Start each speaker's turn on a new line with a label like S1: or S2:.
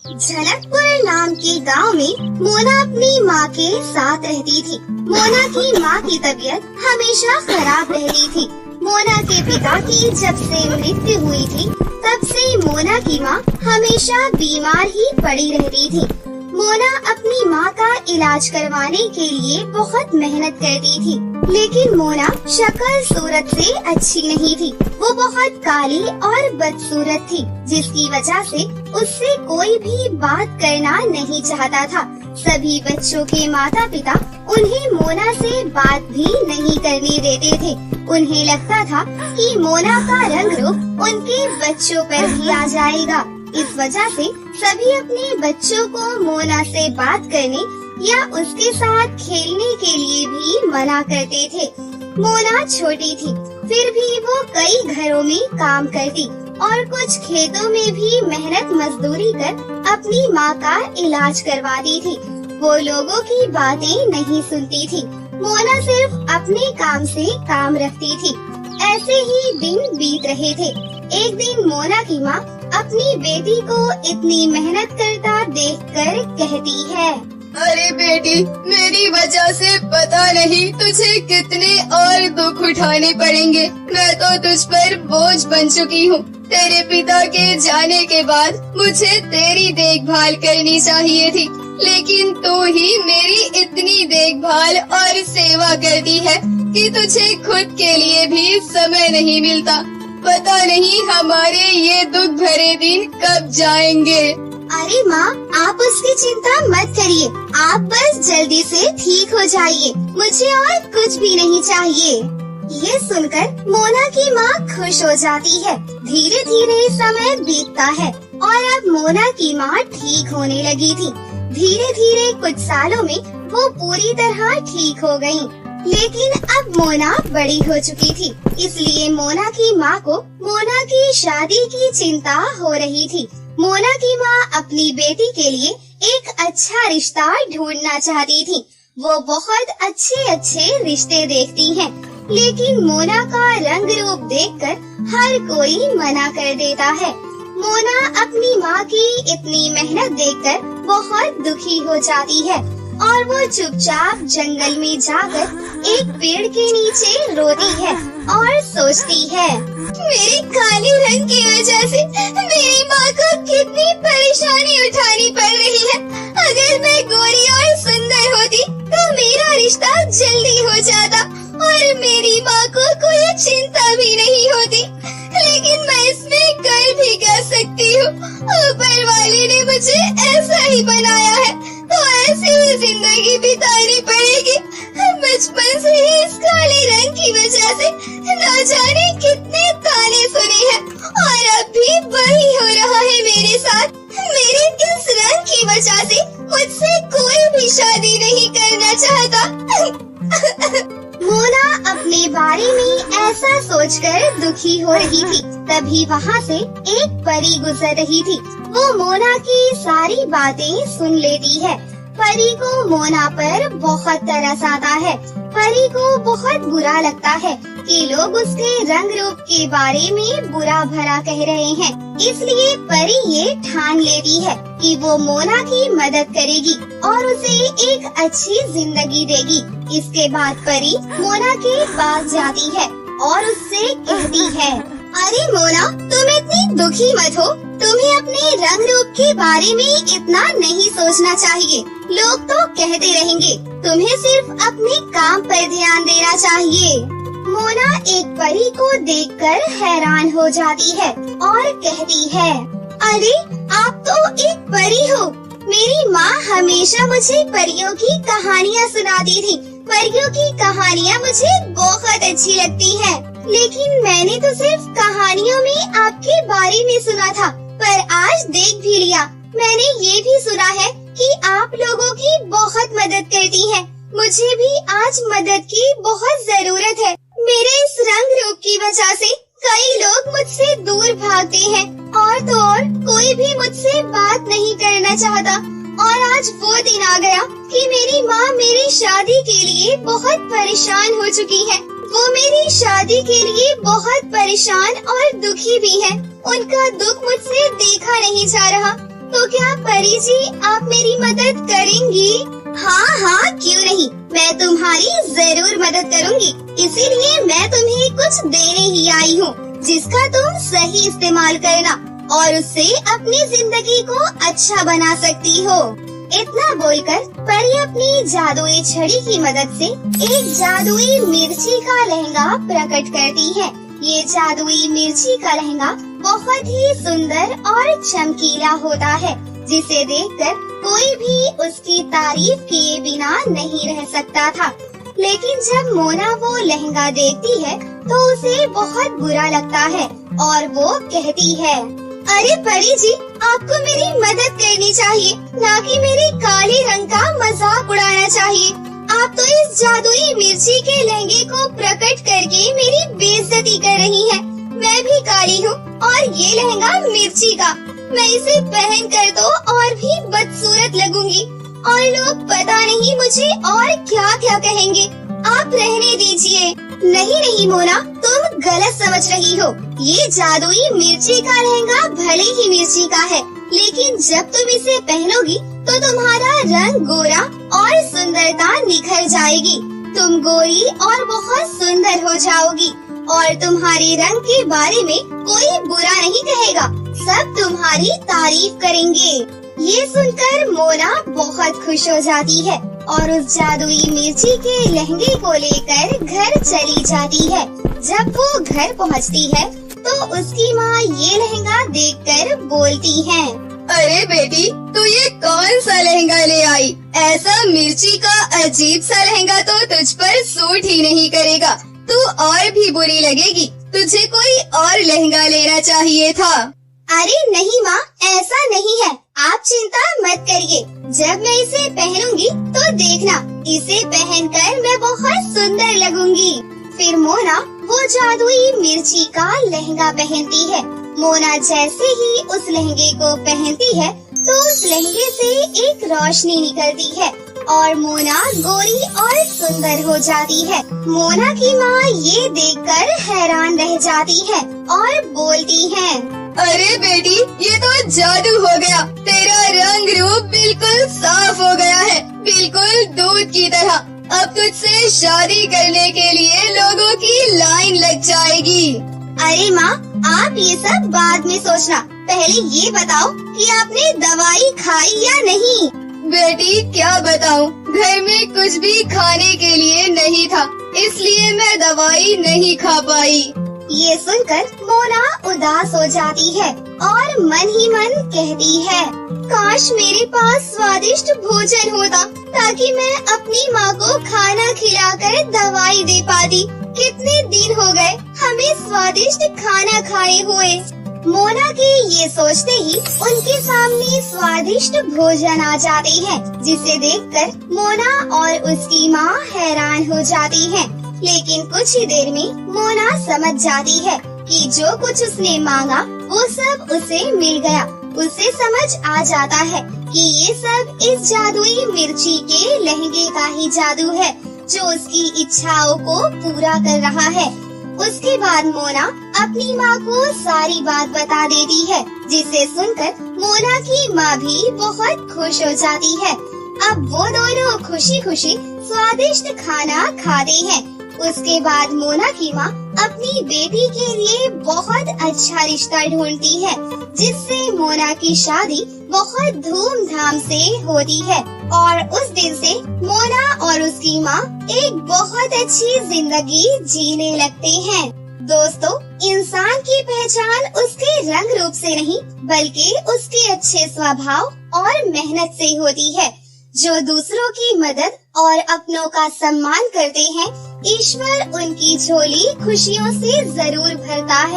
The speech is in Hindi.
S1: जनकपुर नाम के गांव में मोना अपनी माँ के साथ रहती थी। मोना की माँ की तबीयत हमेशा खराब रहती थी। मोना के पिता की जब से मृत्यु हुई थी, तब से मोना की माँ हमेशा बीमार ही पड़ी रहती थी। मोना अपनी माँ का इलाज करवाने के लिए बहुत मेहनत करती थी, लेकिन मोना शक्ल सूरत से अच्छी नहीं थी। वो बहुत काली और बदसूरत थी, जिसकी वजह से उससे कोई भी बात करना नहीं चाहता था। सभी बच्चों के माता पिता उन्हें मोना से बात भी नहीं करने देते थे। उन्हें लगता था कि मोना का रंग रूप उनके बच्चों पर ही आ जाएगा। इस वजह से सभी अपने बच्चों को मोना से बात करने या उसके साथ खेलने के लिए भी मना करते थे। मोना छोटी थी, फिर भी वो कई घरों में काम करती और कुछ खेतों में भी मेहनत मजदूरी कर अपनी माँ का इलाज करवाती थी। वो लोगों की बातें नहीं सुनती थी। मोना सिर्फ अपने काम से काम रखती थी। ऐसे ही दिन बीत रहे थे। एक दिन मोना की माँ अपनी बेटी को इतनी मेहनत करता देखकर कहती है,
S2: अरे बेटी, मेरी वजह से पता नहीं तुझे कितने और दुख उठाने पड़ेंगे। मैं तो तुझ पर बोझ बन चुकी हूँ। तेरे पिता के जाने के बाद मुझे तेरी देखभाल करनी चाहिए थी, लेकिन तू ही मेरी इतनी देखभाल और सेवा करती है कि तुझे खुद के लिए भी समय नहीं मिलता। पता नहीं हमारे ये दुख भरे दिन कब जाएंगे।
S1: अरे माँ, आप उसकी चिंता मत करिए। आप बस जल्दी से ठीक हो जाइए। मुझे और कुछ भी नहीं चाहिए। ये सुनकर मोना की माँ खुश हो जाती है। धीरे धीरे समय बीतता है और अब मोना की माँ ठीक होने लगी थी। धीरे धीरे कुछ सालों में वो पूरी तरह ठीक हो गयी। लेकिन अब मोना बड़ी हो चुकी थी, इसलिए मोना की माँ को मोना की शादी की चिंता हो रही थी। मोना की माँ अपनी बेटी के लिए एक अच्छा रिश्ता ढूंढना चाहती थी। वो बहुत अच्छे अच्छे रिश्ते देखती हैं, लेकिन मोना का रंग रूप देखकर हर कोई मना कर देता है। मोना अपनी माँ की इतनी मेहनत देखकर बहुत दुखी हो जाती है और वो चुपचाप जंगल में जाकर एक पेड़ के नीचे रोती है और सोचती है,
S2: मेरे काले रंग की वजह से मेरी माँ को कितनी परेशानी उठानी पड़ रही है। अगर मैं गोरी और सुंदर होती तो मेरा रिश्ता जल्दी हो जाता और मेरी माँ को कोई चिंता भी नहीं होती, लेकिन मैं इसमें कर भी क्या सकती हूँ। ऊपर वाले ने मुझे ऐसा ही बनाया है, तो ऐसी ही जिंदगी बितानी पड़ेगी। बचपन से ही इस काले रंग की वजह से न जाने कितने ताने सुने हैं और अब भी वही हो रहा है मेरे साथ। मेरे इस रंग की वजह से मुझसे कोई भी शादी नहीं करना चाहता।
S1: मोना अपने बारे में ऐसा सोचकर दुखी हो रही थी। तभी वहाँ से एक परी गुजर रही थी। वो मोना की सारी बातें सुन लेती है। परी को मोना पर बहुत तरस आता है। परी को बहुत बुरा लगता है कि लोग उसके रंग रूप के बारे में बुरा भला कह रहे हैं। इसलिए परी ये ठान लेती है कि वो मोना की मदद करेगी और उसे एक अच्छी जिंदगी देगी। इसके बाद परी मोना के पास जाती है और उससे कहती है, अरे मोना, तुम इतनी दुखी मत हो। तुम्हें अपने रंग रूप के बारे में इतना नहीं सोचना चाहिए। लोग तो कहते रहेंगे, तुम्हें सिर्फ अपने काम पर ध्यान देना चाहिए। मोना एक परी को देखकर हैरान हो जाती है और कहती है, अरे आप तो एक परी हो। मेरी माँ हमेशा मुझे परियों की कहानियाँ सुनाती थी। परियों की कहानियाँ मुझे बहुत अच्छी लगती हैं। लेकिन मैंने तो सिर्फ कहानियों में आपके बारे में सुना था, पर आज देख भी लिया। मैंने ये भी सुना है कि आप लोगों की बहुत मदद करती हैं। मुझे भी आज मदद की बहुत जरूरत है। मेरे इस रंग रूप की वजह से कई लोग मुझसे दूर भागते हैं और तो और कोई भी मुझसे बात नहीं करना चाहता। और आज वो दिन आ गया कि मेरी माँ मेरी शादी के लिए बहुत परेशान हो चुकी है। वो मेरी शादी के लिए बहुत परेशान और दुखी भी है। उनका दुख मुझसे देखा नहीं जा रहा। तो क्या परी जी आप मेरी मदद करेंगी? हाँ हाँ, क्यों नहीं, मैं तुम्हारी जरूर मदद करूंगी। इसीलिए मैं तुम्हें कुछ देने ही आई हूँ, जिसका तुम सही इस्तेमाल करना और उससे अपनी जिंदगी को अच्छा बना सकती हो। इतना बोलकर परी अपनी जादुई छड़ी की मदद से एक जादुई मिर्ची का लहंगा प्रकट करती है। ये जादुई मिर्ची का लहंगा बहुत ही सुंदर और चमकीला होता है, जिसे देखकर कोई भी उसकी तारीफ किए बिना नहीं रह सकता था। लेकिन जब मोना वो लहंगा देखती है तो उसे बहुत बुरा लगता है और वो कहती है, अरे परी जी, आपको मेरी मदद करनी चाहिए, ना कि मेरे काले रंग का मजाक उड़ाना चाहिए। आप तो इस जादुई मिर्ची के लहंगे को प्रकट करके मेरी बेइज्जती कर रही हैं। मैं भी काली हूँ और ये लहंगा मिर्ची का। मैं इसे पहन कर तो और भी बदसूरत लगूंगी और लोग पता नहीं मुझे और क्या क्या कहेंगे। आप रहने दीजिए। नहीं नहीं मोना, तुम गलत समझ रही हो। ये जादुई मिर्ची का लहंगा भले ही मिर्ची का है, लेकिन जब तुम इसे पहनोगी तो तुम्हारा रंग गोरा और सुंदरता निखर जाएगी। तुम गोरी और बहुत सुंदर हो जाओगी और तुम्हारे रंग के बारे में कोई बुरा नहीं कहेगा, सब तुम्हारी तारीफ करेंगे। ये सुनकर मोना बहुत खुश हो जाती है और उस जादुई मिर्ची के लहंगे को लेकर घर चली जाती है। जब वो घर पहुंचती है तो उसकी माँ ये लहंगा देखकर बोलती है,
S2: अरे बेटी, तू ये कौन सा लहंगा ले आई? ऐसा मिर्ची का अजीब सा लहंगा तो तुझ पर सूट ही नहीं करेगा। तू और भी बुरी लगेगी। तुझे कोई और लहंगा लेना चाहिए था।
S1: अरे नहीं माँ, ऐसा नहीं है, आप चिंता मत करिए। जब मैं इसे पहनूंगी तो देखना, इसे पहनकर मैं बहुत सुंदर लगूंगी। फिर मोना वो जादुई मिर्ची का लहंगा पहनती है। मोना जैसे ही उस लहंगे को पहनती है तो उस लहंगे से एक रोशनी निकलती है और मोना गोरी और सुंदर हो जाती है। मोना की माँ ये देखकर हैरान रह जाती है और बोलती है,
S2: अरे बेटी, ये तो जादू हो गया। तेरा रंग रूप बिल्कुल साफ हो गया है, बिल्कुल दूध की तरह। अब तुझसे शादी करने के लिए लोगों की लाइन लग जाएगी।
S1: अरे माँ, आप ये सब बाद में सोचना, पहले ये बताओ कि आपने दवाई खाई या नहीं?
S2: बेटी क्या बताऊँ, घर में कुछ भी खाने के लिए नहीं था, इसलिए मैं दवाई नहीं खा पाई।
S1: ये सुनकर मोना उदास हो जाती है और मन ही मन कहती है, काश मेरे पास स्वादिष्ट भोजन होता ताकि मैं अपनी माँ को खाना खिलाकर दवाई दे पाती। कितने दिन हो गए हमें स्वादिष्ट खाना खाए हुए। मोना के ये सोचते ही उनके सामने स्वादिष्ट भोजन आ जाते हैं, जिसे देखकर मोना और उसकी माँ हैरान हो जाती हैं। लेकिन कुछ ही देर में मोना समझ जाती है कि जो कुछ उसने मांगा वो सब उसे मिल गया। उसे समझ आ जाता है कि ये सब इस जादुई मिर्ची के लहंगे का ही जादू है, जो उसकी इच्छाओं को पूरा कर रहा है। उसके बाद मोना अपनी माँ को सारी बात बता देती है, जिसे सुनकर मोना की माँ भी बहुत खुश हो जाती है। अब वो दोनों खुशी खुशी स्वादिष्ट खाना खाते हैं। उसके बाद मोना की माँ अपनी बेटी के लिए बहुत अच्छा रिश्ता ढूंढती है, जिससे मोना की शादी बहुत धूमधाम से होती है और उस दिन से मोना और उसकी माँ एक बहुत अच्छी जिंदगी जीने लगते हैं। दोस्तों, इंसान की पहचान उसके रंग रूप से नहीं बल्कि उसके अच्छे स्वभाव और मेहनत से होती है। जो दूसरों की मदद और अपनों का सम्मान करते हैं, ईश्वर उनकी झोली खुशियों से जरूर भरता है।